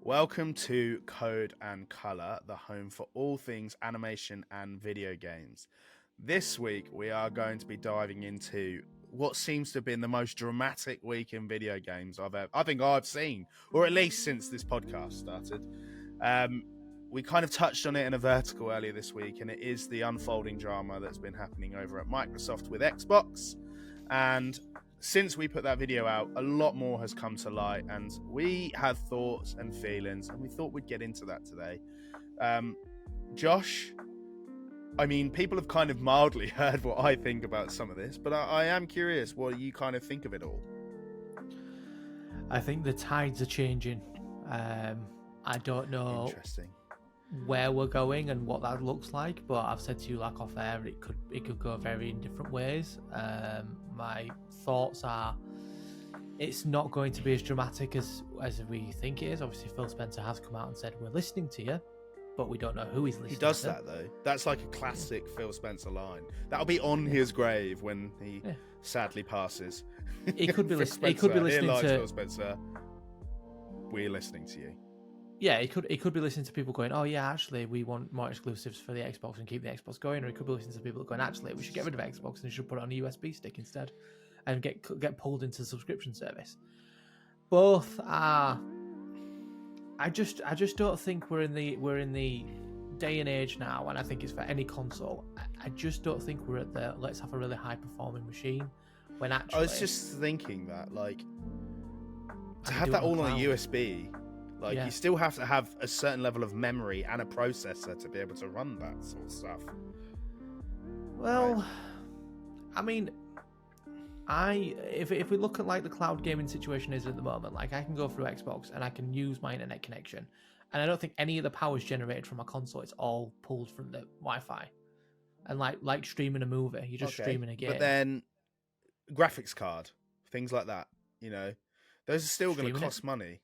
Welcome to Code and Color, the home for all things animation and video games. This week, we are going to be diving into what seems to have been the most dramatic week in video games I think I've seen, or at least since this podcast started. We kind of touched on it in a vertical earlier this week, and it is the unfolding drama that's been happening over at Microsoft with Xbox. And since we put that video out, a lot more has come to light, and we had thoughts and feelings, and we thought we'd get into that today. Josh, I mean, people have kind of mildly heard what I think about some of this, but I am curious what you kind of think of it all. I think the tides are changing. I don't know where we're going and what that looks like, but I've said to you like off air, it could go very in different ways. My thoughts are it's not going to be as dramatic as we think it is. Obviously, Phil Spencer has come out and said we're listening to you, but we don't know who he's listening to. He does that though. That's like a classic Phil Spencer line. That'll be on his grave when he sadly passes. He could be listening. He could be listening to Phil Spencer. We're listening to you. Yeah, he could be listening to people going, oh yeah, actually we want more exclusives for the Xbox and keep the Xbox going, or he could be listening to people going, actually we should get rid of Xbox and you should put it on a USB stick instead, and get pulled into the subscription service. Both are. I just don't think we're in the day and age now, and I think it's for any console. I just don't think we're at the let's have a really high performing machine when actually. I was just thinking that to have that all on a USB. You still have to have a certain level of memory and a processor to be able to run that sort of stuff. Well, right. I mean, if we look at like the cloud gaming situation is at the moment, like I can go through Xbox and I can use my internet connection, and I don't think any of the power is generated from my console. It's all pulled from the Wi-Fi, and like streaming a movie, you're just streaming a game. But then graphics card, things like that, those are still going to cost money.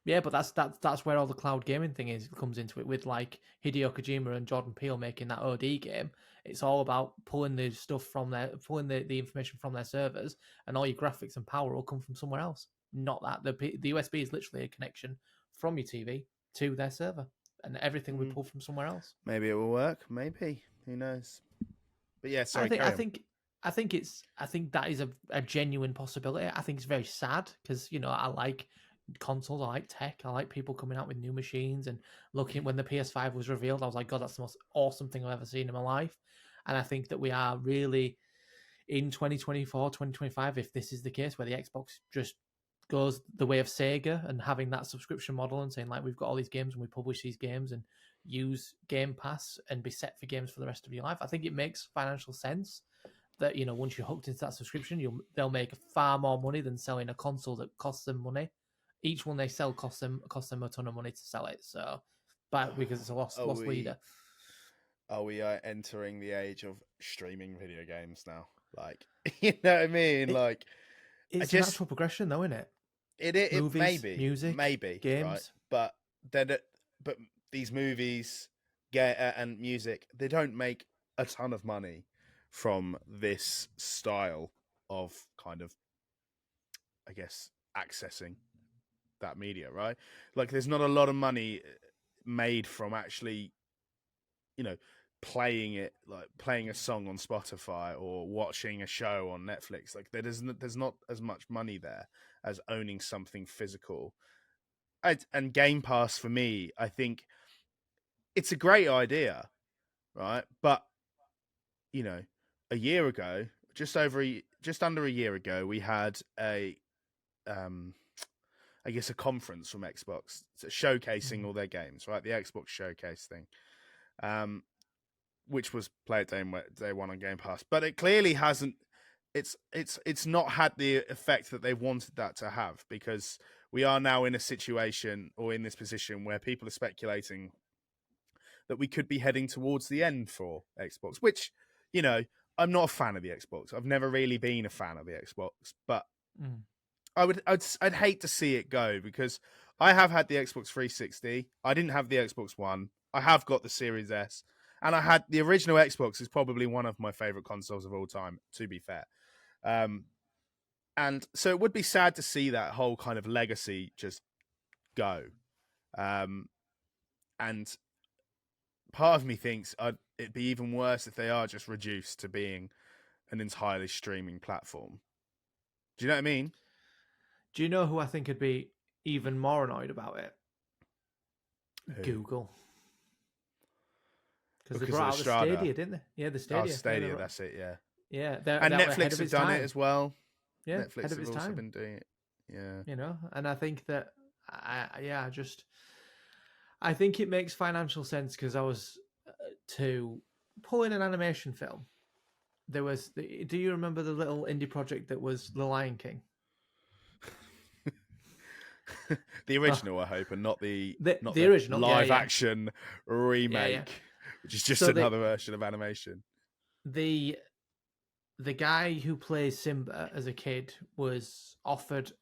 Yeah, but that's where all the cloud gaming thing comes into it, with like Hideo Kojima and Jordan Peele making that OD game. It's all about pulling the stuff from pulling the information from their servers, and all your graphics and power will come from somewhere else. Not that the USB is literally a connection from your TV to their server, and everything we pull from somewhere else. Maybe it will work. Maybe, who knows? But yeah, sorry. I think that is a genuine possibility. I think it's very sad because I like consoles, I like tech, I like people coming out with new machines, and looking when the PS5 was revealed, I was like, God, that's the most awesome thing I've ever seen in my life. And I think that we are really in 2024, 2025, if this is the case, where the Xbox just goes the way of Sega and having that subscription model and saying like, we've got all these games and we publish these games and use Game Pass and be set for games for the rest of your life. I think it makes financial sense that, once you're hooked into that subscription, they'll make far more money than selling a console that costs them money. Each one they sell costs them a ton of money to sell it. So, but because it's a lost leader. Are we entering the age of streaming video games now? Like, you know what I mean? It's a natural progression, though, isn't it? It movies, maybe music, maybe games, right? But these movies and music, they don't make a ton of money from this style of kind of, I guess, accessing that media, right? Like there's not a lot of money made from actually playing it, like playing a song on Spotify or watching a show on Netflix. Like there's not as much money there as owning something physical. And Game Pass, for me, I think it's a great idea, right? But a year ago, just under a year ago, we had a conference from Xbox showcasing all their games, right? The Xbox Showcase thing, which was Play It Day one on Game Pass, but it clearly hasn't. It's not had the effect that they wanted that to have, because we are now in a situation, or in this position, where people are speculating that we could be heading towards the end for Xbox, which, I'm not a fan of the Xbox. I've never really been a fan of the Xbox, but I'd hate to see it go, because I have had the Xbox 360. I didn't have the Xbox One. I have got the Series S, and I had the original Xbox. Is probably one of my favorite consoles of all time, to be fair. And so it would be sad to see that whole kind of legacy just go. And part of me thinks it'd be even worse if they are just reduced to being an entirely streaming platform. Do you know what I mean? Do you know who I think would be even more annoyed about it? Who? Google. Because they Because of brought the out the Strada. Stadia, didn't they? Yeah, the Oh, Stadia. Yeah, Stadia, that's it, yeah. And that were ahead Netflix of have its done it time. as well. Yeah, ahead Netflix of have its also time. been doing it. Yeah. And I think that I think it makes financial sense because I was to pull in an animation film. There was. Do you remember the little indie project that was The Lion King? The Oh, original, I hope, and not the the original. Yeah, live yeah, action yeah. remake, which is just So another version of animation. the the guy who plays Simba as a kid was offered,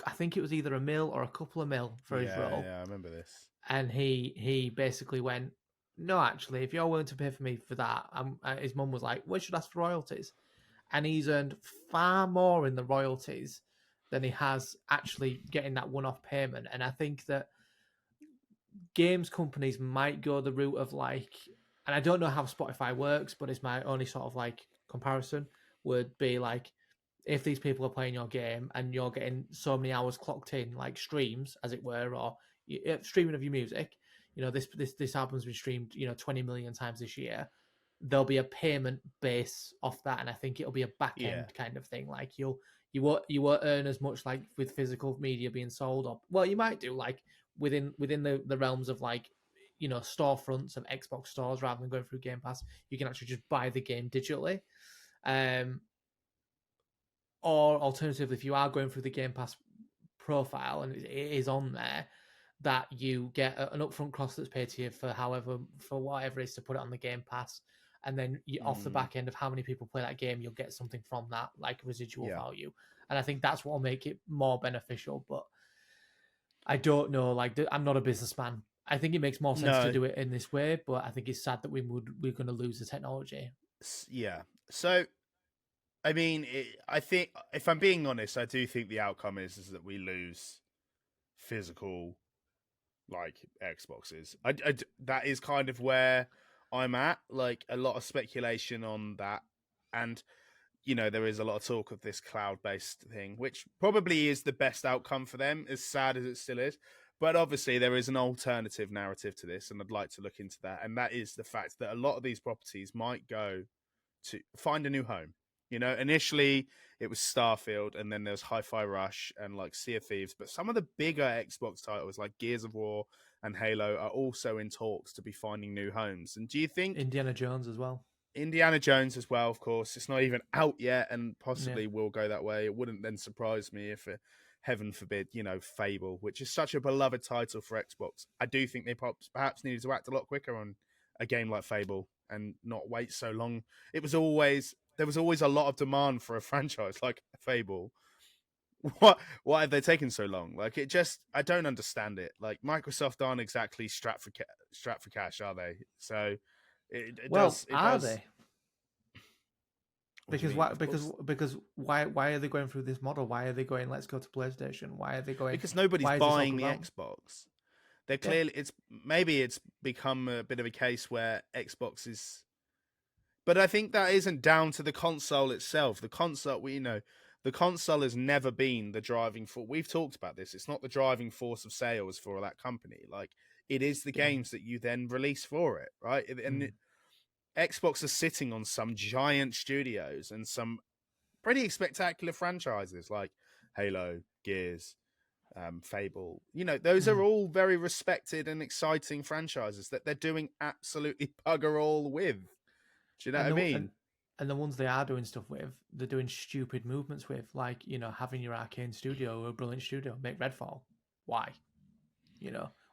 I think it was either a mil or a couple of mil for his Yeah, role, yeah, I remember this. and he basically went, no, actually, if you're willing to pay for me for that, his mum was like, we should ask for royalties, and he's earned far more in the royalties than he has actually getting that one-off payment. And I think that games companies might go the route of like, and I don't know how Spotify works, but it's my only sort of like comparison would be like, if these people are playing your game and you're getting so many hours clocked in, like streams, as it were, or streaming of your music, this album's been streamed, 20 million times this year. There'll be a payment base off that, and I think it'll be a back Yeah. end kind of thing. Like you won't earn as much like with physical media being sold, or well, you might do like within the realms of like storefronts of Xbox stores rather than going through Game Pass. You can actually just buy the game digitally. Or alternatively, if you are going through the Game Pass profile and it is on there, that you get an upfront cost that's paid to you for whatever it is to put it on the Game Pass, and then off the back end of how many people play that game, you'll get something from that, like residual value. And I think that's what will make it more beneficial. But I don't know. Like, I'm not a businessman. I think it makes more sense to do it in this way, but I think it's sad that we're going to lose the technology. Yeah. So, I mean, I think if I'm being honest, I do think the outcome is that we lose physical, like Xboxes. That is kind of where I'm at. Like a lot of speculation on that, and there is a lot of talk of this cloud-based thing, which probably is the best outcome for them, as sad as it still is. But obviously, there is an alternative narrative to this, and I'd like to look into that. And that is the fact that a lot of these properties might go to find a new home. Initially it was Starfield, and then there's Hi-Fi Rush and like Sea of Thieves. But some of the bigger Xbox titles, like Gears of War and Halo, are also in talks to be finding new homes. And do you think Indiana Jones as well? Indiana Jones as well, of course. It's not even out yet and possibly Yeah. will go that way. It wouldn't then surprise me if, heaven forbid, Fable, which is such a beloved title for Xbox. I do think they perhaps needed to act a lot quicker on a game like Fable and not wait so long. There was always a lot of demand for a franchise like Fable. Why have they taken so long? Like, I don't understand it. Like, Microsoft aren't exactly strapped for cash, are they? So it does. Are they? What do you Because mean? why? Of course, Because why are they going through this model? Why are they going? Let's go to PlayStation. Why are they going? because nobody's Why is this all buying come the about? Xbox. They're Yeah. clearly it's become a bit of a case where Xbox is, but I think that isn't down to the console itself. The console has never been the driving force. We've talked about this. It's not the driving force of sales for that company. Like, it is the games that you then release for it, right? And Xbox is sitting on some giant studios and some pretty spectacular franchises like Halo, Gears, Fable. Those are all very respected and exciting franchises that they're doing absolutely bugger all with. Do you know what I mean? And the ones they are doing stuff with, they're doing stupid movements with, like having your Arcane studio, a brilliant studio, make Redfall. Why?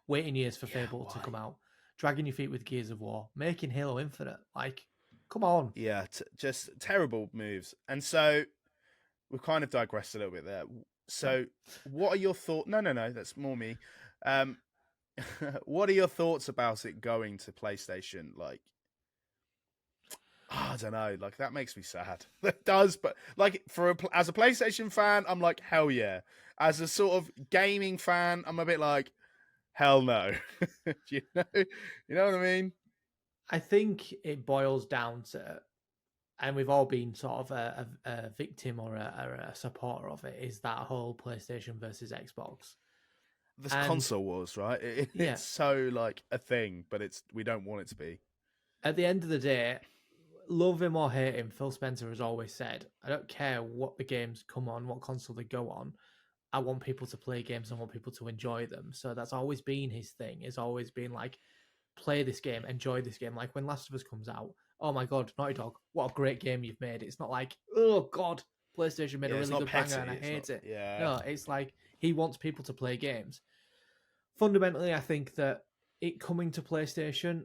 Waiting years for Fable to come out, dragging your feet with Gears of War, making Halo Infinite. Like, come on. Yeah, just terrible moves. And so we've kind of digressed a little bit there. So, what are your thoughts? No, that's more me. What are your thoughts about it going to PlayStation? Like, I don't know. Like, that makes me sad. That does, but like as a PlayStation fan, I'm like, hell yeah. As a sort of gaming fan, I'm a bit like, hell no. you know, you know what I mean? I think it boils down to, and we've all been sort of a victim or a supporter of it, is that whole PlayStation versus Xbox. This And console wars, right? yeah, It's so like a thing, but we don't want it to be. at the end of the day, love him or hate him, Phil Spencer has always said, I don't care what the games come on, what console they go on. I want people to play games and want people to enjoy them. So that's always been his thing. It's always been like, play this game, enjoy this game. Like when Last of Us comes out, oh my god, Naughty Dog, what a great game you've made. It's not like, oh god, PlayStation made Yeah, a it's really not good banger petty. and I It's not. hate it. Yeah, No, it's like he wants people to play games. Fundamentally, I think that it coming to PlayStation,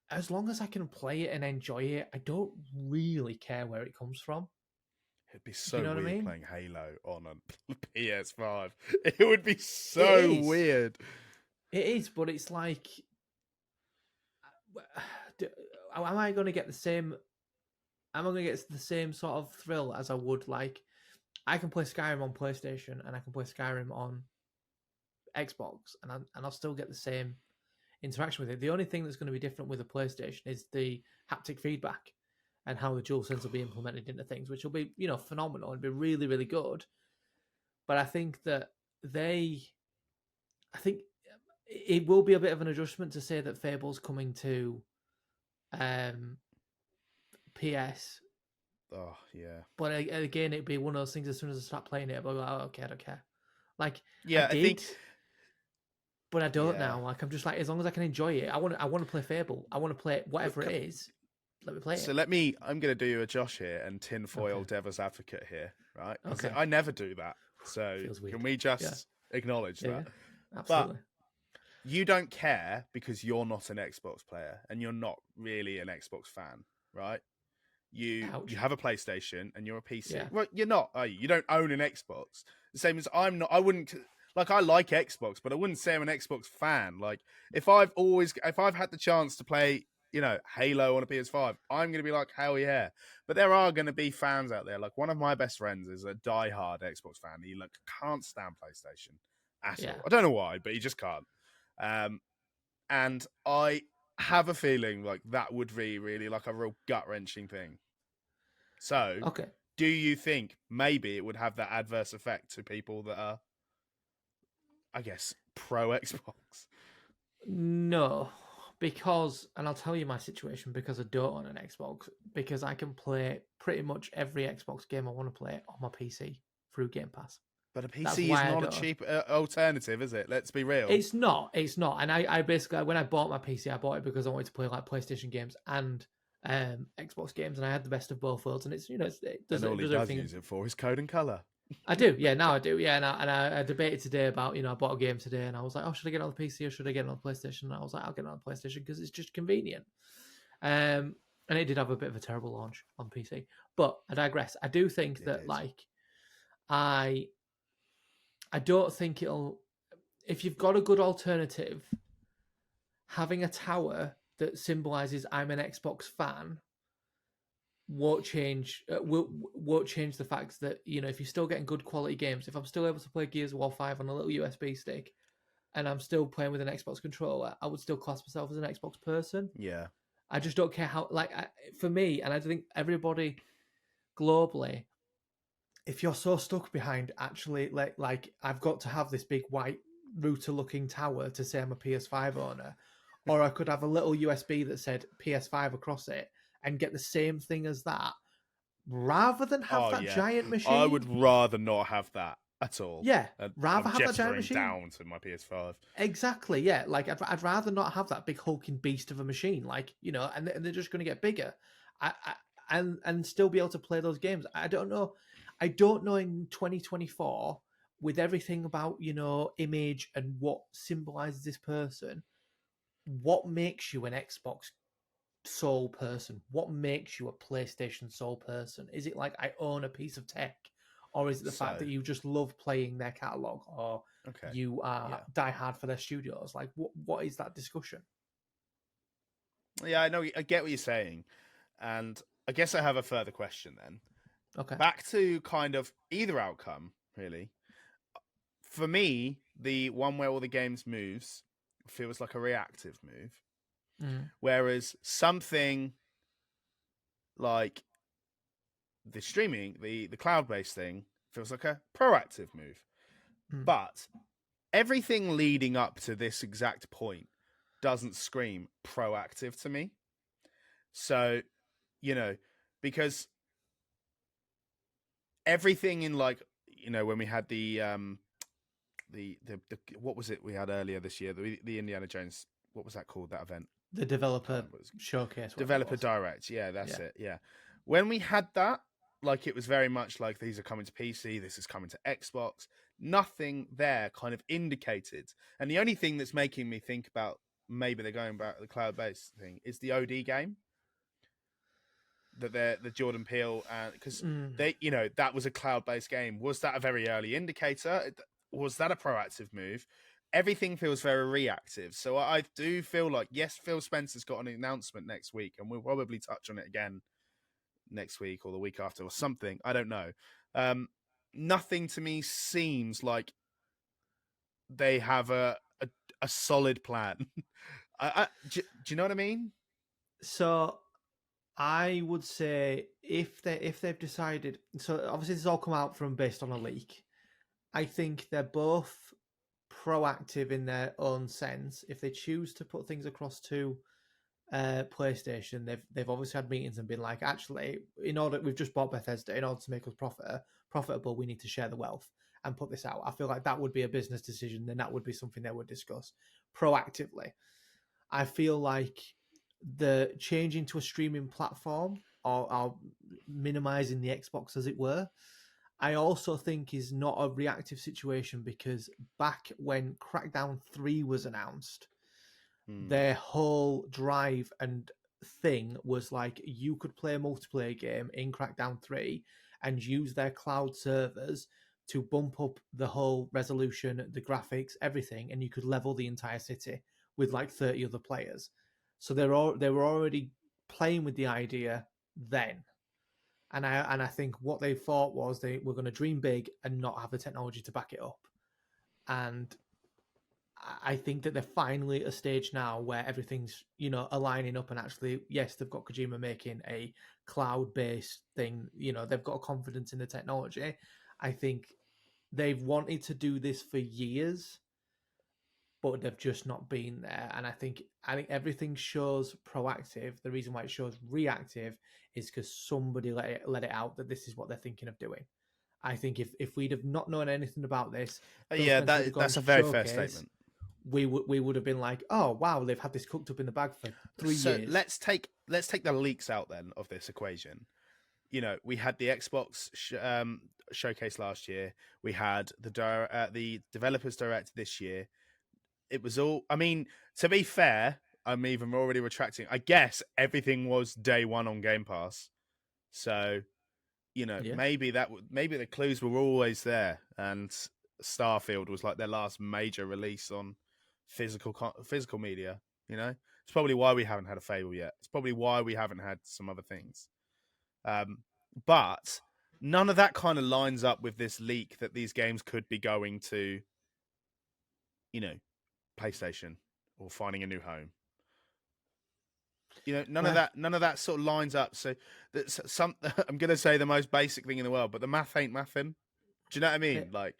as long as I can play it and enjoy it, I don't really care where it comes from. it'd be Do you so know what I weird mean? playing Halo on a PS5. It would be It so is. weird. It is, but it's like, am I going to get the same? Am I going to get the same sort of thrill as I would like? I can play Skyrim on PlayStation and I can play Skyrim on Xbox, and I'll still get the same interaction with it. The only thing that's going to be different with the PlayStation is the haptic feedback and how the DualSense will be implemented into things, which will be phenomenal and be really really good. But I think that I think it will be a bit of an adjustment to say that Fable's coming to um, PS. Oh yeah, But again, it'd be one of those things. As soon as I start playing it, I'll go, "Oh, okay, I don't care." Like I yeah. I think did, but I don't yeah. now. Like I'm just like, as long as I can enjoy it, I want to play Fable. I want to play whatever it is. Let me play So it. let me. I'm going to do a Josh here and Okay. tinfoil devil's advocate here, right? Because Okay. I never do that. So Feels can weird. we Yeah. just acknowledge Yeah. Yeah. that? But Absolutely. you don't care because you're not an Xbox player and you're not really an Xbox fan, right? You Ouch. have a PlayStation and you're a PC. Yeah. Well, you're not, are you? You don't own an Xbox. The same as I'm not. I wouldn't like. I like Xbox, but I wouldn't say I'm an Xbox fan. Like if I've had the chance to play, Halo on a PS5, I'm gonna be like, hell yeah. But there are gonna be fans out there. Like one of my best friends is a diehard Xbox fan. He like can't stand PlayStation at Yeah. all. I don't know why, but he just can't. Um, and I have a feeling like that would be really like a real gut wrenching thing. So, Okay. do you think maybe it would have that adverse effect to people that are, I guess, pro Xbox? No, because, and I'll tell you my situation because I don't own an Xbox, because I can play pretty much every Xbox game I want to play on my PC through Game Pass. But a That's PC is why I not a don't. cheap alternative, is it? Let's be real. It's not. It's not. And I basically, when I bought my PC, I bought it because I wanted to play like PlayStation games and Xbox games, and I had the best of both worlds. And it's And all it he does does everything. use it for is code and color. I do, yeah. Now I do, yeah. And I debated today about I bought a game today, and I was like, oh, should I get it on the PC or should I get it on the PlayStation? And I was like, I'll get it on the PlayStation because it's just convenient. And it did have a bit of a terrible launch on PC, but I digress. I do think It that did. I I don't think it'll. If you've got a good alternative, having a tower that symbolizes I'm an Xbox fan won't change the fact that if you're still getting good quality games, if I'm still able to play Gears of War 5 on a little USB stick and I'm still playing with an Xbox controller, I would still class myself as an Xbox person. Yeah. I just don't care how, for me, and I think everybody globally, if you're so stuck behind actually like I've got to have this big white router looking tower to say I'm a PS5 owner, or I could have a little USB that said PS5 across it and get the same thing as that, rather than have Oh that yeah. giant I would machine. rather not have that at all. Yeah, And rather I'm have that giant gesturing machine. down to my PS5. Exactly, yeah. Like I'd rather not have that big hulking beast of a machine, and they're just going to get bigger, and still be able to play those games. I don't know. I don't know in 2024 with everything about image and what symbolizes this person. What makes you an Xbox soul person? What makes you a PlayStation soul person? Is it like I own a piece of tech, or is it the fact So, that you just love playing their catalog, or okay. you are Yeah. die hard for their studios? Like, what is that discussion? Yeah, I know. I get what you're saying. And I guess I have a further question then. Okay. Back to kind of either outcome, really. For me, the one where all the games moves feels like a reactive move, Mm. whereas something like the streaming, the cloud based thing, feels like a proactive move. Mm. But everything leading up to this exact point doesn't scream proactive to me. So, you know, because everything in like, when we had the what was it we had earlier this year, the Indiana Jones, what was that called, that event? The I can't developer remember. showcase, whatever it Developer was. Direct. Yeah, that's Yeah. it. Yeah. When we had that, like, it was very much like, these are coming to PC, this is coming to Xbox. Nothing there kind of indicated. And the only thing that's making me think about maybe they're going back to the cloud based thing is the OD game that they're the Jordan Peele, and because Mm. that was a cloud based game. Was that a very early indicator? Was that a proactive move? Everything feels very reactive. So I do feel like, yes, Phil Spencer's got an announcement next week, and we'll probably touch on it again next week or the week after or something. I don't know. Nothing to me seems like they have a solid plan. Do you know what I mean? So I would say if they've decided, so obviously this has all come out from based on a leak. I think they're both proactive in their own sense. If they choose to put things across to PlayStation, they've obviously had meetings and been like, actually, we've just bought Bethesda, in order to make us profitable, we need to share the wealth and put this out. I feel like that would be a business decision, then that would be something they would discuss proactively. I feel like the changing to a streaming platform, or minimizing the Xbox, as it were, I also think is not a reactive situation, because back when Crackdown 3 was announced, Hmm. their whole drive and thing was like, you could play a multiplayer game in Crackdown 3 and use their cloud servers to bump up the whole resolution, the graphics, everything, and you could level the entire city with like 30 other players. So they were already playing with the idea then. And I think what they thought was they were going to dream big and not have the technology to back it up. And I think that they're finally at a stage now where everything's, aligning up, and actually, yes, they've got Kojima making a cloud-based thing. They've got confidence in the technology. I think they've wanted to do this for years, but they've just not been there. And I think everything shows proactive. The reason why it shows reactive is because somebody let it out that this is what they're thinking of doing. I think if we'd have not known anything about this, Phil Yeah, Spencer would have gone that's to a very fair showcase. statement. We would have been like, oh wow, they've had this cooked up in the bag for 3 years. So let's take the leaks out then of this equation. We had the Xbox showcase last year. We had the developers direct this year. It was all. I mean, to be fair, I'm even already retracting. I guess everything was day one on Game Pass. So Yeah, maybe the clues were always there, and Starfield was like their last major release on physical media. It's probably why we haven't had a Fable yet. It's probably why we haven't had some other things. But none of that kind of lines up with this leak that these games could be going to, you know, PlayStation or finding a new home. well, None of that sort of lines up. So that's some. I'm gonna say the most basic thing in the world, but the math ain't mathing. Do you know what I mean? it, Like,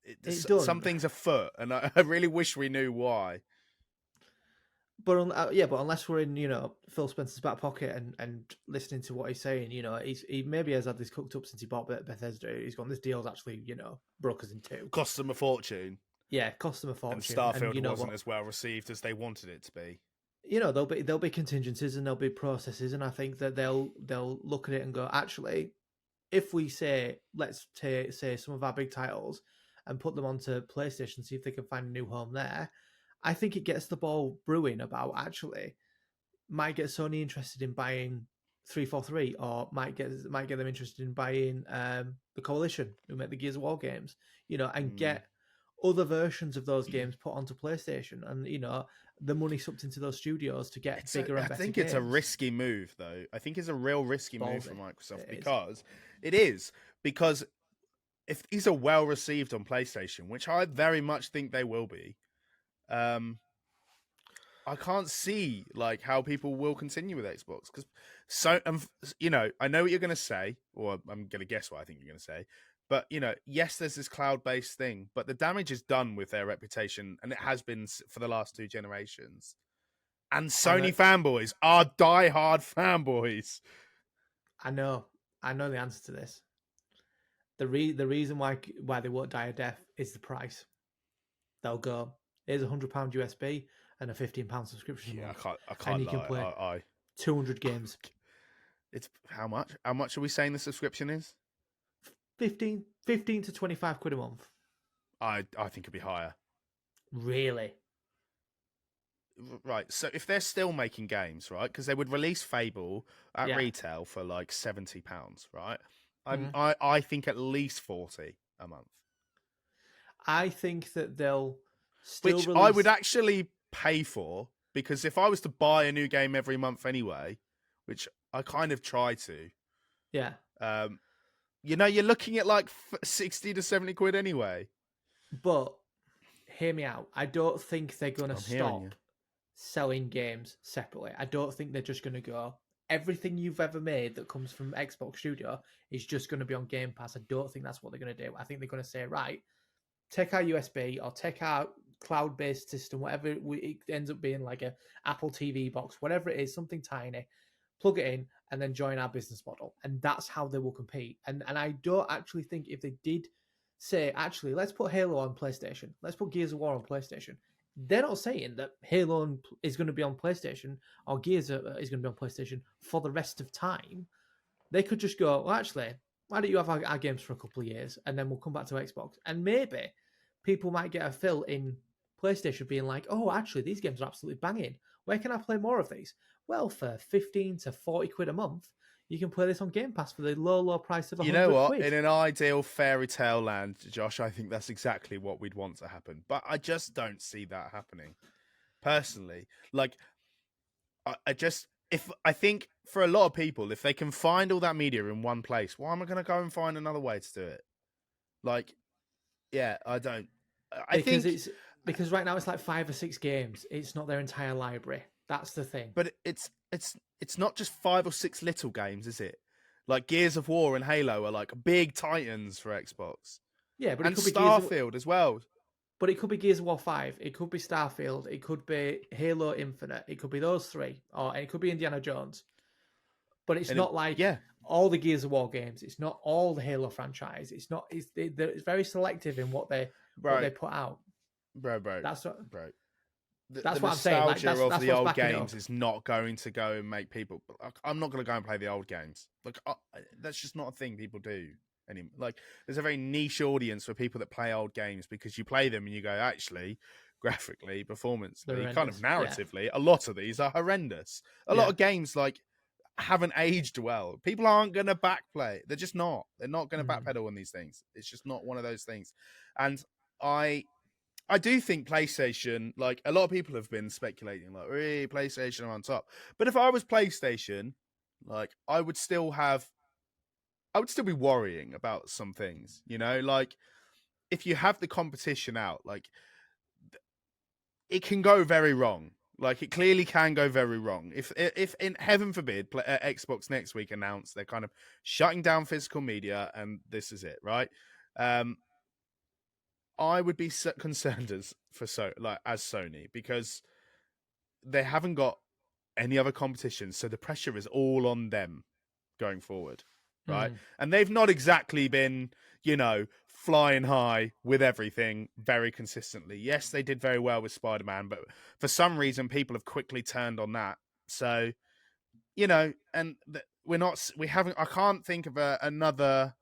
it done. something's afoot, and I really wish we knew why. But unless we're in, Phil Spencer's back pocket and listening to what he's saying, he maybe has had this cooked up since he bought Bethesda. He's gone, this deal's actually, broke us in two. Cost them a fortune, Yeah, cost them a and fortune, and Starfield you know wasn't what? as well received as they wanted it to be. There'll be contingencies and there'll be processes, and I think that they'll look at it and go, actually, if we say let's say some of our big titles and put them onto PlayStation, see if they can find a new home there, I think it gets the ball brewing about, actually, might get Sony interested in buying 343, or might get them interested in buying the Coalition, who make the Gears of War games, and Mm. get other versions of those games put onto PlayStation, and the money sucked into those studios to get bigger and I better think it's a games. risky move, though. I think it's a real risky It's move from ballsy. Microsoft, It is. because it is. Because if these are well received on PlayStation, which I very much think they will be, um, I can't see like how people will continue with Xbox because I know what you're going to say, or I'm going to guess what I think you're going to say. But yes, there's this cloud-based thing, but the damage is done with their reputation, and it has been for the last 2 generations. And On Sony a, fanboys are die-hard fanboys. I know, I know the answer to this. The reason why they won't die a death is the price. They'll go, here's £100 USB and a £15 subscription a Yeah, month, I and can't you can lie. play 200 games. It's how much? How much are we saying the subscription is? 15 to 25 quid a month. I think it'd be higher. Really? Right. So if they're still making games, right? Because they would release Fable at Yeah. retail for like £70, right? Mhm. I think at least 40 a month, I think that they'll still which I would release. actually pay for because if I was to buy a new game every month anyway, which I kind of try to, Yeah. um, you're looking at like 60 to 70 quid anyway. But hear me out. I don't think they're going to I'm hearing you. stop selling games separately. I don't think they're just going to go, everything you've ever made that comes from Xbox Studio is just going to be on Game Pass. I don't think that's what they're going to do. I think they're going to say, right, take our USB or take our cloud-based system, whatever it ends up being, like a Apple TV box, whatever it is, something tiny, plug it in, and then join our business model. And that's how they will compete. And I don't actually think if they did say, actually, let's put Halo on PlayStation, let's put Gears of War on PlayStation, they're not saying that Halo is going to be on PlayStation or Gears is going to be on PlayStation for the rest of time. They could just go, well, actually, why don't you have our games for a couple of years and then we'll come back to Xbox? And maybe people might get a fill in PlayStation being like, oh, actually, these games are absolutely banging. Where can I play more of these? Well, for 15 to 40 quid a month, you can play this on Game Pass for the low, low price of You know 100 what? In quid. an ideal fairy tale land, Josh, I think that's exactly what we'd want to happen. But I just don't see that happening. Personally. Like I just if I think for a lot of people, if they can find all that media in one place, why am I gonna go and find another way to do it? Like, yeah, I don't I Because think it's because right now it's like 5 or 6 games. It's not their entire library. That's the thing. but it's not just 5 or 6 little games, is it? Like Gears of War and Halo are like big titans for Xbox. Yeah, but it And could be Gears of Starfield as well. But it could be Gears of War 5, it could be Starfield, it could be Halo Infinite, it could be those three, or it could be Indiana Jones. But it's And not like yeah, all the Gears of War games. It's not all the Halo franchise. It's not. It's very selective in what they bro, put out. bro, bro, That's what bro. The that's what I'm saying. Like nostalgia of that's the what's old backing it games up. is not going to go and make people. I'm not going to go and play the old games. Like that's just not a thing people do anymore. Like there's a very niche audience for people that play old games because you play them and you go, actually, graphically, They're performancely, kind of horrendous. Yeah, narratively, a lot of these are horrendous. A lot yeah. of games like haven't aged well. People aren't going to backplay. They're just not. They're not going to Mm. backpedal on these things. It's just not one of those things. And I do think PlayStation, like a lot of people have been speculating, like, really, PlayStation are on top. But if I was PlayStation, like, I would still be worrying about some things, like if you have the competition out, like, it can go very wrong. Like, it clearly can go very wrong. If in heaven forbid, Xbox next week announced they're kind of shutting down physical media and this is it, right? I would be concerned as Sony because they haven't got any other competition, so the pressure is all on them going forward, right? Mm. And they've not exactly been, flying high with everything very consistently. Yes, they did very well with Spider-Man, but for some reason, people have quickly turned on that. So, and we haven't. I can't think of another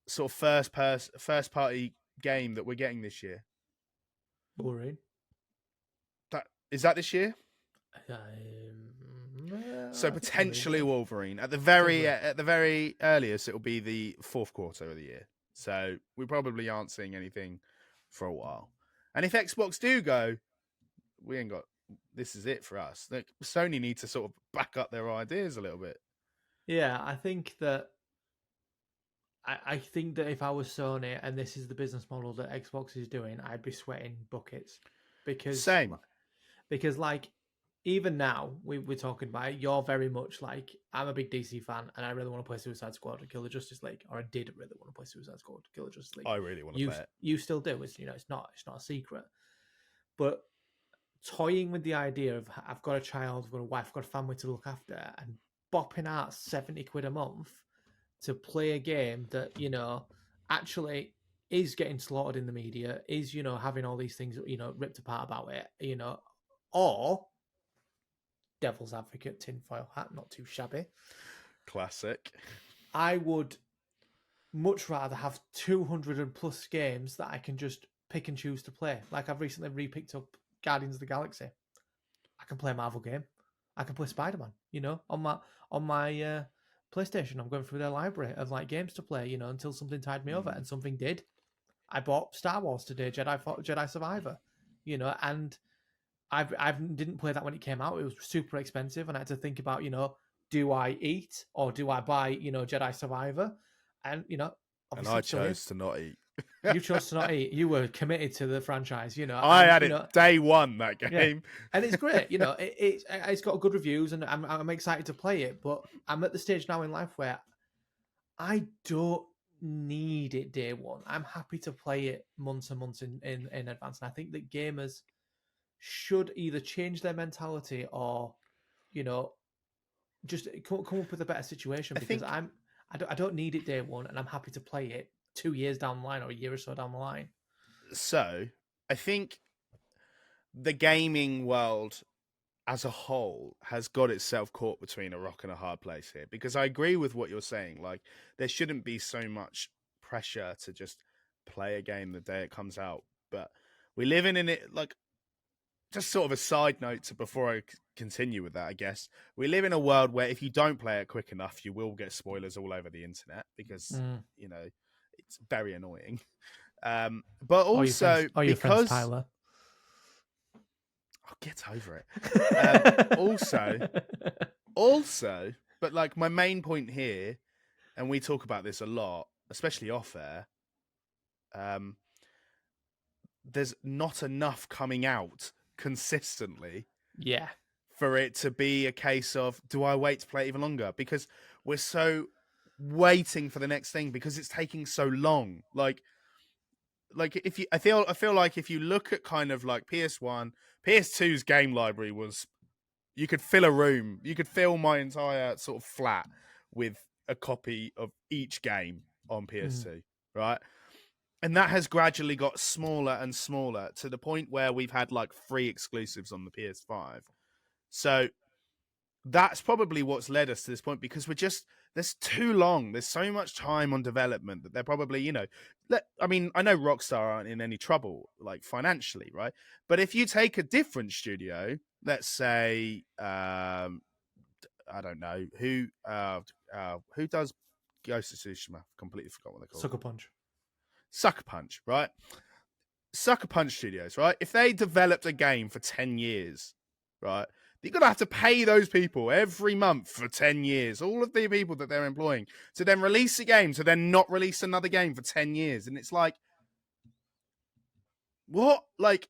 sort of first party game that we're getting this year. Boring. That this year? So I think maybe potentially so. Wolverine Potentially. at the very earliest, it'll be the fourth quarter of the year. So we probably aren't seeing anything for a while. And if Xbox do go, we ain't got. This is it for us. Like, Sony need to sort of back up their ideas a little bit. Yeah, I think that if I was Sony and this is the business model that Xbox is doing, I'd be sweating buckets because Same. because like even now we're talking about it, you're very much like I'm a big DC fan and I really want to play Suicide Squad and Kill the Justice League, or I did really want to play Suicide Squad, Kill the Justice League. I really want to play it. You still do. It's it's not a secret, but toying with the idea of I've got a child, I've got a wife, I've got a family to look after, and bopping out 70 quid a month to play a game that actually is getting slaughtered in the media, is having all these things ripped apart about it, or devil's advocate, tinfoil hat, not too shabby. Classic. I would much rather have 200 and plus games that I can just pick and choose to play. Like I've recently re-picked up Guardians of the Galaxy. I can play a Marvel game. I can play Spider-Man. On my PlayStation, I'm going through their library of like games to play. Until something tied me over, and something did. I bought Star Wars today, Jedi Survivor. And I didn't play that when it came out. It was super expensive, and I had to think about do I eat or do I buy Jedi Survivor? And and I chose to not eat. You chose to not eat. You were committed to the franchise, I had it day one, that game. Yeah. And it's great. It's got good reviews, and I'm excited to play it. But I'm at the stage now in life where I don't need it day one. I'm happy to play it months and months in advance. And I think that gamers should either change their mentality or, just come up with a better situation, because I don't need it day one, and I'm happy to play it 2 years down the line or a year or so down the line. So I think the gaming world as a whole has got itself caught between a rock and a hard place here, because I agree with what you're saying. Like, there shouldn't be so much pressure to just play a game the day it comes out, but we live in it. Like, just sort of a side note to before I continue with that, I guess we live in a world where if you don't play it quick enough, you will get spoilers all over the internet, because it's very annoying. But also your friends, Tyler. I'll get over it. Also, but like my main point here, and we talk about this a lot, especially off air, there's not enough coming out consistently. Yeah. For it to be a case of, do I wait to play it even longer? Because we're so waiting for the next thing because it's taking so long. Like if you, I feel like if you look at kind of like PS1, PS2's game library was, you could fill a room, you could fill my entire sort of flat with a copy of each game on PS2, right? And that has gradually got smaller and smaller to the point where we've had like 3 exclusives on the PS5. So that's probably what's led us to this point, because there's too long. There's so much time on development that they're probably, I know Rockstar aren't in any trouble, like financially, right? But if you take a different studio, let's say, I don't know, who does Ghost of Tsushima? Completely forgot what they're called. Sucker Punch, right? Sucker Punch Studios, right? If they developed a game for 10 years, right? You're going to have to pay those people every month for 10 years, all of the people that they're employing, to then release a game, to then not release another game for 10 years. And it's like, what? Like,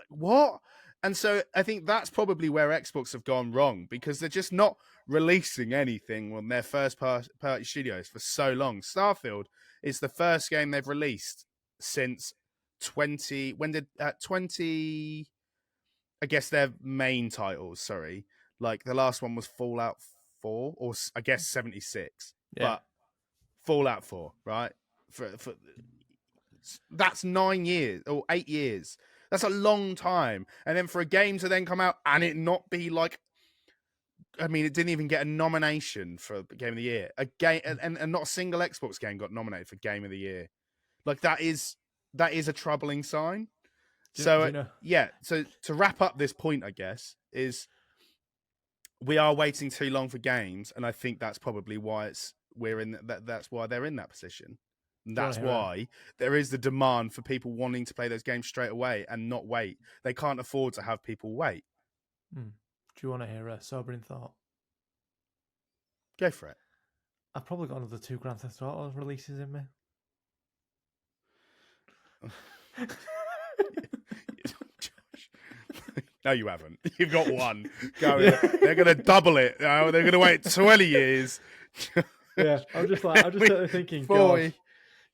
what? And so I think that's probably where Xbox have gone wrong, because they're just not releasing anything on their first party studios for so long. Starfield is the first game they've released since 20... When did... 20... I guess their main titles, sorry. Like, the last one was Fallout 4, or I guess 76. Yeah. But Fallout 4, right? For that's 9 years, or 8 years. That's a long time. And then for a game to then come out and it not be like... I mean, it didn't even get a nomination for Game of the Year. A game, and not a single Xbox game got nominated for Game of the Year. Like, that is a troubling sign. So to wrap up this point, I guess, is we are waiting too long for games, and I think that's probably why that's why they're in that position. And that's why there is the demand for people wanting to play those games straight away and not wait. They can't afford to have people wait. Do you want to hear a sobering thought? Go for it. I've probably got another 2 Grand Theft Auto releases in me. No, you haven't. You've got one going. Yeah. They're going to double it. They're going to wait 20 years. Yeah, I'm just totally thinking, 40.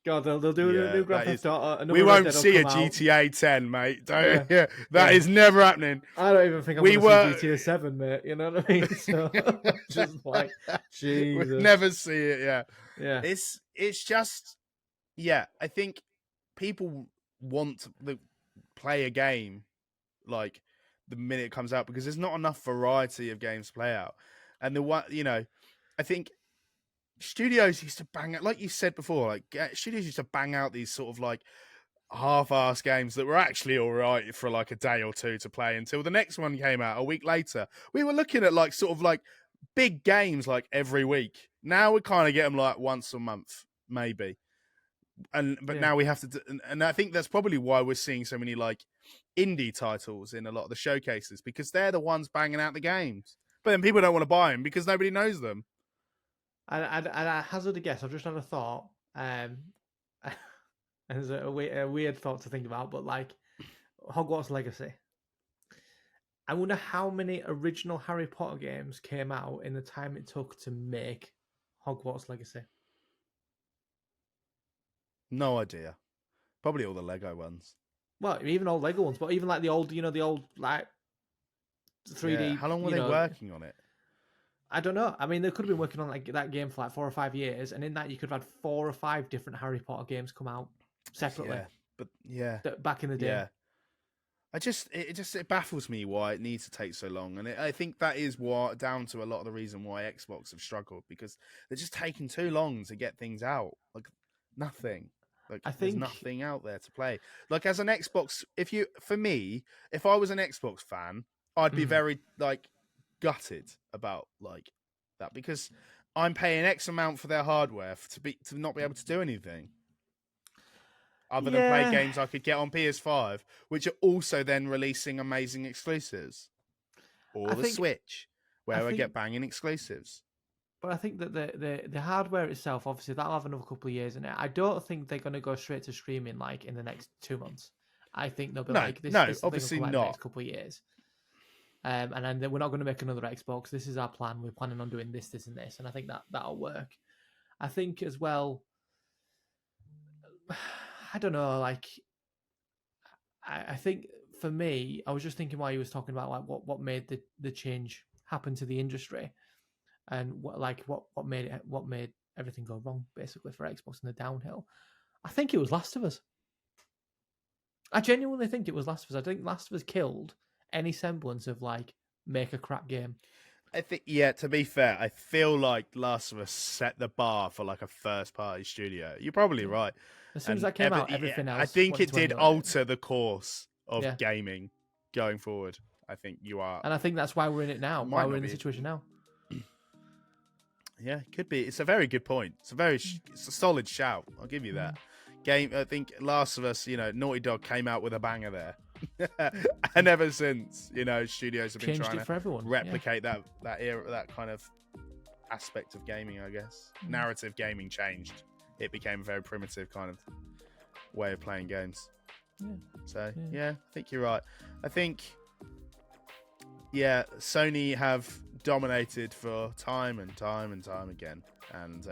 God, they'll do a Yeah, new Grand that is. Theft Auto, We another Red won't Dead will see a come out. GTA 10, mate. Yeah. Yeah, that Yeah. is never happening. I don't even think I'm We going to were- see GTA 7, mate. You know what I mean? So I'm just like, Jesus. We'll never see it. Yeah, Yeah. it's just, yeah. I think people want to play a game like the minute it comes out because there's not enough variety of games to play out, and the one, I think studios used to bang out, like you said before, like studios used to bang out these sort of like half-ass games that were actually all right for like a day or two to play until the next one came out a week later. We were looking at like sort of like big games like every week. Now we kind of get them like once a month, maybe. But now we have to, and I think that's probably why we're seeing so many like indie titles in a lot of the showcases because they're the ones banging out the games. But then people don't want to buy them because nobody knows them. And I hazard a guess. I've just had a thought. It's a weird thought to think about, but like Hogwarts Legacy. I wonder how many original Harry Potter games came out in the time it took to make Hogwarts Legacy. No idea. Probably all the Lego ones. Well, even old Lego ones, but even like the old like 3D. Yeah. How long were they working on it? I don't know. I mean, they could have been working on like that game for like 4 or 5 years, and in that you could have had 4 or 5 different Harry Potter games come out separately. Yeah, but yeah, back in the day. Yeah, it baffles me why it needs to take so long, and I think that is down to a lot of the reason why Xbox have struggled because they're just taking too long to get things out. Like nothing. Like there's nothing out there to play. Like as an Xbox, if I was an Xbox fan, I'd be very like gutted about like that because I'm paying X amount for their hardware to not be able to do anything other than play games I could get on PS5, which are also then releasing amazing exclusives, or the Switch, where I get banging exclusives. But I think that the hardware itself, obviously, that'll have another couple of years in it. I don't think they're going to go straight to streaming like in the next 2 months. I think they'll be this obviously like not. The next couple of years. And then we're not going to make another Xbox. This is our plan. We're planning on doing this, this, and this. And I think that'll work. I think as well, I don't know, like, I think for me, I was just thinking while you was talking about like what made the change happen to the industry and what made everything go wrong basically for Xbox and the downhill. I think it was Last of Us. I genuinely think it was Last of Us. I think Last of Us killed any semblance of like make a crap game. I think, to be fair, I feel like Last of Us set the bar for like a first party studio. You're probably right. As soon as that came out, everything else. I think it did alter the course of gaming going forward. I think you are. And I think that's why we're in it now. Why we're in the situation now. Yeah, it could be. It's a very good point. It's a solid shout. I'll give you that. I think Last of Us, Naughty Dog came out with a banger there. And ever since, studios have been trying to replicate that era, that kind of aspect of gaming, I guess. Narrative gaming changed. It became a very primitive kind of way of playing games. Yeah. So, I think you're right. I think, Sony have dominated for time and time and time again. And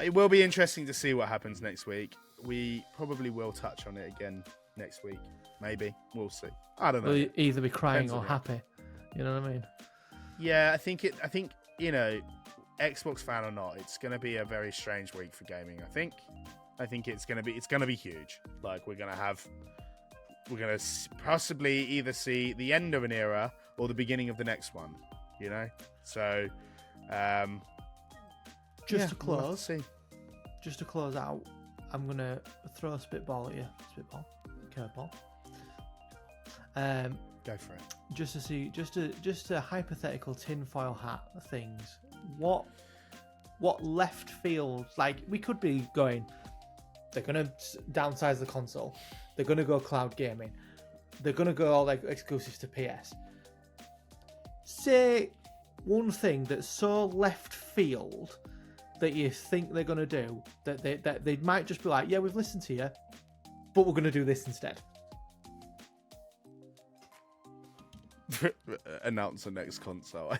it will be interesting to see what happens next week. We probably will touch on it again next week. Maybe. We'll see. I don't know. We'll either be crying or happy. You know what I mean? Yeah, I think Xbox fan or not, it's going to be a very strange week for gaming. I think it's going to be huge. Like we're going to possibly either see the end of an era or the beginning of the next one, So just to close out, I'm going to throw a spitball at you. Curveball. Go for it. Just to see, just a hypothetical tinfoil hat things. What left field? Like we could be going. They're gonna downsize the console. They're gonna go cloud gaming. They're gonna go all like exclusives to PS. Say one thing that's so left field that you think they're gonna do that they might just be like, yeah, we've listened to you, but we're gonna do this instead. announce the next console.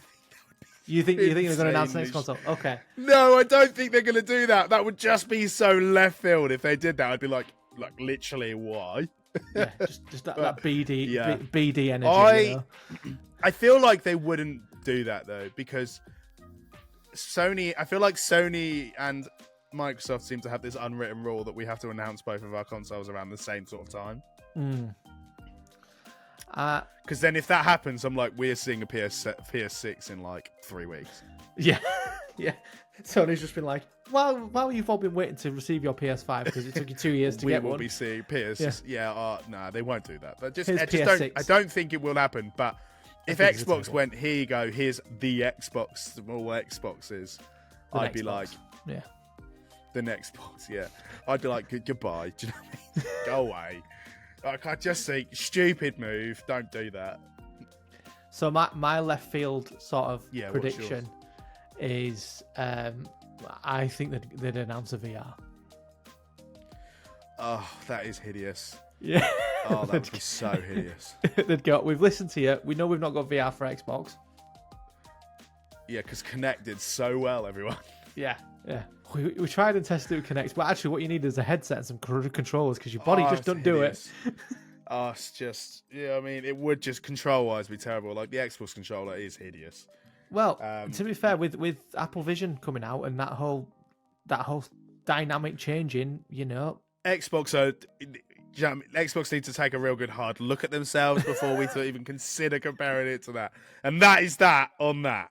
You think they're going to announce the next insanely console? Okay. No, I don't think they're going to do that. That would just be so left field if they did that. I'd be like literally, why? Yeah, just that BD, yeah. BD energy. You know? I feel like they wouldn't do that though, because I feel like Sony and Microsoft seem to have this unwritten rule that we have to announce both of our consoles around the same sort of time. Because then if that happens, I'm like, we're seeing a PS6 in like 3 weeks. Yeah, yeah. Sony's just been like, well, while you've all been waiting to receive your PS5 because it took you 2 years to get one. We will be seeing PS. No, they won't do that. But I don't think it will happen. But if Xbox went, here you go, here's the Xbox, all Xboxes, I'd be like, yeah, the next box, yeah. I'd be like, goodbye. Do you know what I mean? Go away. Like, I just think, stupid move. Don't do that. So my left field sort of Yeah, prediction is, I think they'd announce a VR. Oh, that is hideous. Yeah. Oh, that would be so hideous. They'd go, we've listened to you. We know we've not got VR for Xbox. Yeah, because Kinect did so well, everyone. Yeah, yeah. We tried and tested it with Kinect, but actually what you need is a headset and some controllers because your body just doesn't do it. Oh, it's just, I mean, it would just control-wise be terrible. Like, the Xbox controller is hideous. Well, to be fair, with Apple Vision coming out and that whole dynamic changing, Xbox need to take a real good hard look at themselves before we even consider comparing it to that. And that is that on that.